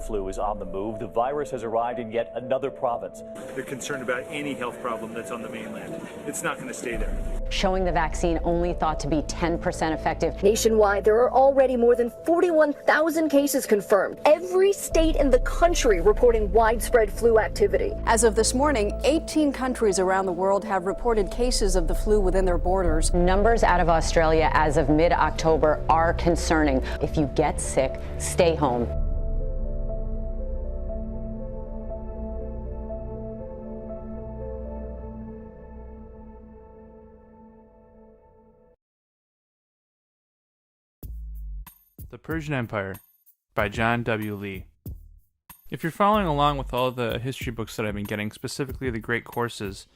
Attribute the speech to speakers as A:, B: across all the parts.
A: flu is on the move. The virus has arrived in yet another province.
B: They're concerned about any health problem that's on the mainland. It's not going to stay there.
C: Showing the vaccine only thought to be 10% effective.
D: Nationwide, there are already more than 41,000 cases confirmed. Every state in the country reporting widespread flu activity.
E: As of this morning, 18 countries around the world have reported cases of the flu within their borders.
C: Numbers out of Australia as of mid-October are concerning. If you get sick, stay home.
F: The Persian Empire by John W. Lee. If you're following along with all the history books that I've been getting, specifically the Great Courses,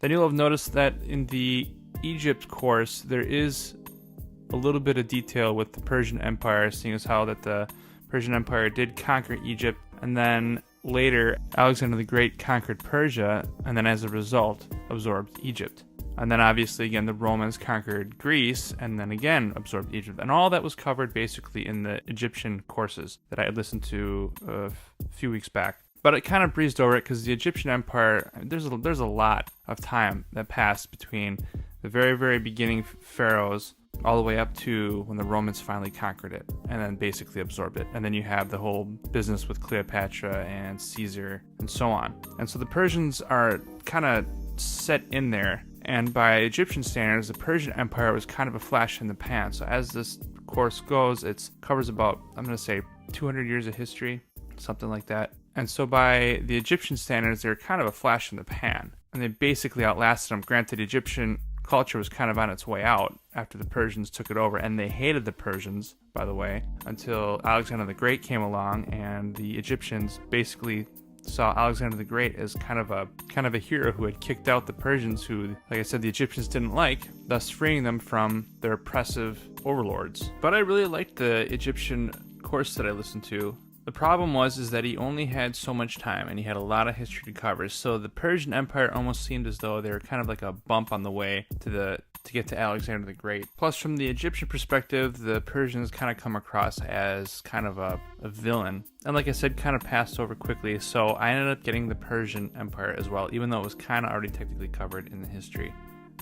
F: then you'll have noticed that in the Egypt course, there is a little bit of detail with the Persian Empire, seeing as how that the Persian Empire did conquer Egypt, and then later Alexander the Great conquered Persia, and then as a result absorbed Egypt. And then obviously again the Romans conquered Greece, and then again absorbed Egypt. And all that was covered basically in the Egyptian courses that I had listened to a few weeks back. But I kind of breezed over it because the Egyptian Empire, there's a lot of time that passed between the very, very beginning pharaohs all the way up to when the Romans finally conquered it and then basically absorbed it. And then you have the whole business with Cleopatra and Caesar and so on. And so the Persians are kind of set in there. And by Egyptian standards, the Persian Empire was kind of a flash in the pan. So as this course goes, it covers about, I'm going to say, 200 years of history, something like that. And so by the Egyptian standards, they're kind of a flash in the pan. And they basically outlasted them. Granted, Egyptian culture was kind of on its way out after the Persians took it over. And they hated the Persians, by the way, until Alexander the Great came along. And the Egyptians basically saw Alexander the Great as kind of a hero who had kicked out the Persians, who, like I said, the Egyptians didn't like, thus freeing them from their oppressive overlords. But I really liked the Egyptian course that I listened to. The problem was that he only had so much time and he had a lot of history to cover. So the Persian Empire almost seemed as though they were kind of like a bump on the way to get to Alexander the Great. Plus, from the Egyptian perspective, the Persians kind of come across as kind of a villain. And like I said, kind of passed over quickly. So I ended up getting the Persian Empire as well, even though it was kind of already technically covered in the history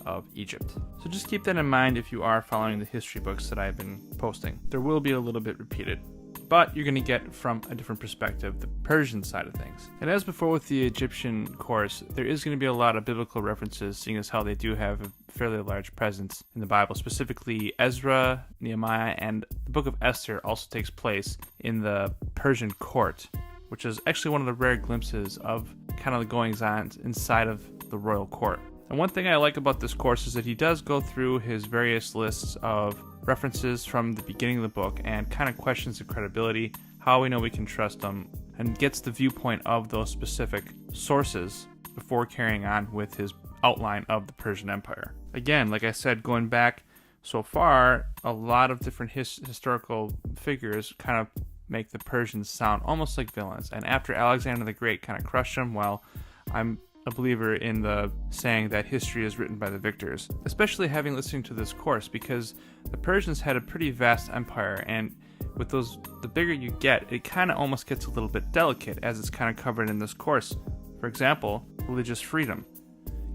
F: of Egypt. So just keep that in mind if you are following the history books that I've been posting. There will be a little bit repeated, but you're going to get from a different perspective, the Persian side of things. And as before with the Egyptian course, there is going to be a lot of biblical references, seeing as how they do have a fairly large presence in the Bible. Specifically, Ezra, Nehemiah, and the book of Esther also takes place in the Persian court, which is actually one of the rare glimpses of kind of the goings-on inside of the royal court. And one thing I like about this course is that he does go through his various lists of references from the beginning of the book and kind of questions the credibility, how we know we can trust them, and gets the viewpoint of those specific sources before carrying on with his outline of the Persian Empire. Again, like I said, going back so far, a lot of different historical figures kind of make the Persians sound almost like villains. And after Alexander the Great kind of crushed them, well, I'm a believer in the saying that history is written by the victors, especially having listened to this course, because the Persians had a pretty vast empire, and with those, the bigger you get, it kind of almost gets a little bit delicate, as it's kind of covered in this course. For example, religious freedom.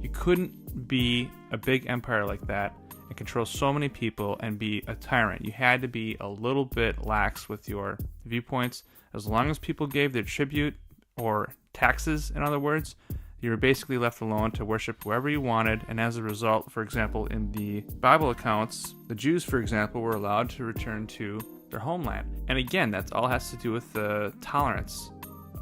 F: You couldn't be a big empire like that and control so many people and be a tyrant. You had to be a little bit lax with your viewpoints. As long as people gave their tribute, or taxes, in other words, you were basically left alone to worship whoever you wanted, and as a result, for example, in the Bible accounts, the Jews, for example, were allowed to return to their homeland. And again, that all has to do with the tolerance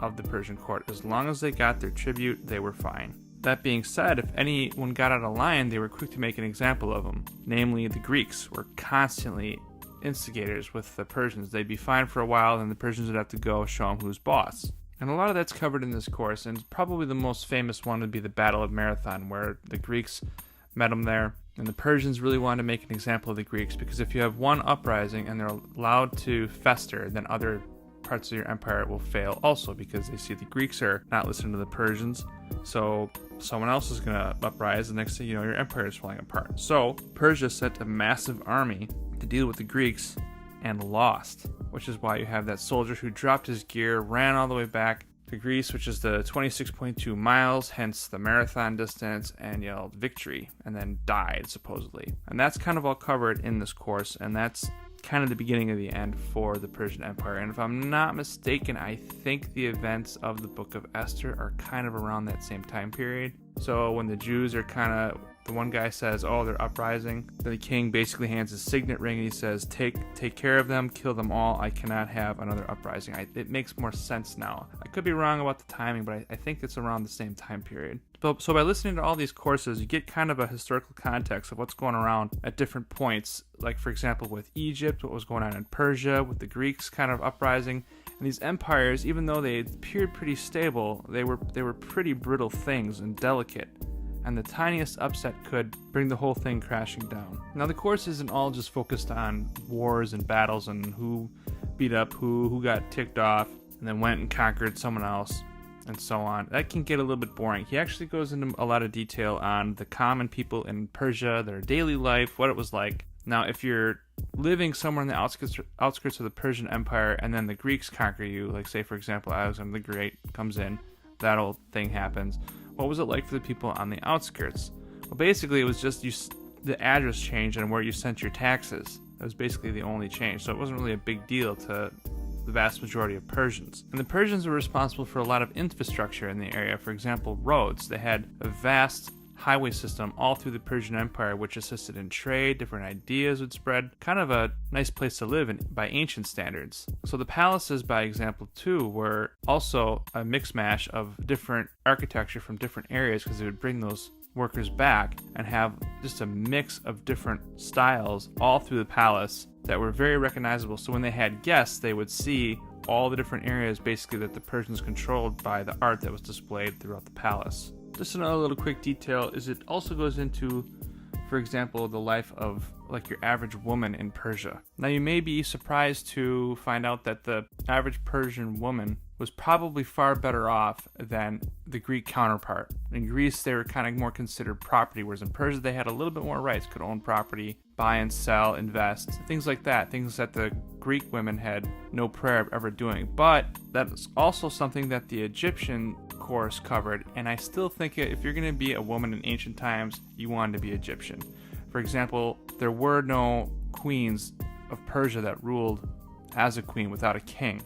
F: of the Persian court. As long as they got their tribute, they were fine. That being said, if anyone got out of line, they were quick to make an example of them. Namely, the Greeks were constantly instigators with the Persians. They'd be fine for a while, then the Persians would have to go show them who's boss. And a lot of that's covered in this course, and probably the most famous one would be the Battle of Marathon, where the Greeks met them there, and the Persians really wanted to make an example of the Greeks, because if you have one uprising and they're allowed to fester, then other parts of your empire will fail also, because they see the Greeks are not listening to the Persians, so someone else is going to uprise, and next thing you know, your empire is falling apart. So Persia sent a massive army to deal with the Greeks, and lost, which is why you have that soldier who dropped his gear, ran all the way back to Greece, which is the 26.2 miles, hence the marathon distance, and yelled victory, and then died, supposedly. And that's kind of all covered in this course, and that's kind of the beginning of the end for the Persian Empire. And if I'm not mistaken, I think the events of the Book of Esther are kind of around that same time period. So when the Jews are kind of, the one guy says, oh, they're uprising, then the king basically hands his signet ring and he says, take care of them, kill them all, I cannot have another uprising. It makes more sense now. I could be wrong about the timing, but I think it's around the same time period. So by listening to all these courses, you get kind of a historical context of what's going around at different points. Like, for example, with Egypt, what was going on in Persia, with the Greeks kind of uprising. And these empires, even though they appeared pretty stable, they were pretty brittle things and delicate. And the tiniest upset could bring the whole thing crashing down. Now, the course isn't all just focused on wars and battles and who beat up who got ticked off, and then went and conquered someone else, and so on. That can get a little bit boring. He actually goes into a lot of detail on the common people in Persia, their daily life, what it was like. Now, if you're living somewhere in the outskirts of the Persian Empire, and then the Greeks conquer you, like say, for example, Alexander the Great comes in, that old thing happens. What was it like for the people on the outskirts? Well, basically, it was just the address changed and where you sent your taxes. That was basically the only change. So it wasn't really a big deal to the vast majority of Persians. And the Persians were responsible for a lot of infrastructure in the area. For example, roads. They had a vast highway system all through the Persian Empire, which assisted in trade, different ideas would spread. Kind of a nice place to live in by ancient standards. So the palaces, by example, too, were also a mix mash of different architecture from different areas, because they would bring those workers back and have just a mix of different styles all through the palace that were very recognizable. So when they had guests, they would see all the different areas basically that the Persians controlled by the art that was displayed throughout the palace. Just another little quick detail is it also goes into, for example, the life of like your average woman in Persia. Now, you may be surprised to find out that the average Persian woman was probably far better off than the Greek counterpart. In Greece, they were kind of more considered property, whereas in Persia, they had a little bit more rights, could own property, buy and sell, invest, things like that, things that the Greek women had no prayer of ever doing. But that's also something that the Egyptian course covered, and I still think if you're going to be a woman in ancient times, you wanted to be Egyptian. For example, there were no queens of Persia that ruled as a queen without a king.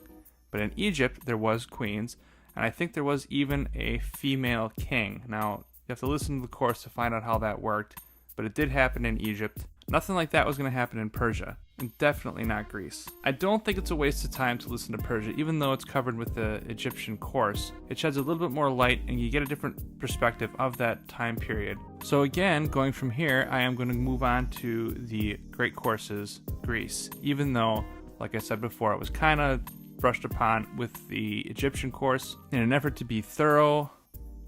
F: But in Egypt, there was queens, and I think there was even a female king. Now, you have to listen to the course to find out how that worked, but it did happen in Egypt. Nothing like that was going to happen in Persia, and definitely not Greece. I don't think it's a waste of time to listen to Persia, even though it's covered with the Egyptian course. It sheds a little bit more light, and you get a different perspective of that time period. So again, going from here, I am going to move on to the great courses, Greece, even though, like I said before, it was kind of brushed upon with the Egyptian course. In an effort to be thorough,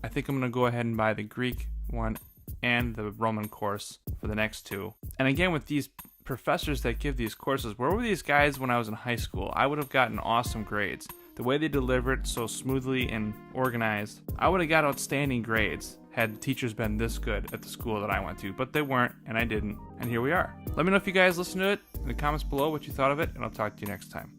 F: I think I'm going to go ahead and buy the Greek one and the Roman course for the next two. And again, with these professors that give these courses, where were these guys when I was in high school? I would have gotten awesome grades. The way they deliver it so smoothly and organized, I would have got outstanding grades had the teachers been this good at the school that I went to, but they weren't, and I didn't, and here we are. Let me know if you guys listened to it in the comments below what you thought of it, and I'll talk to you next time.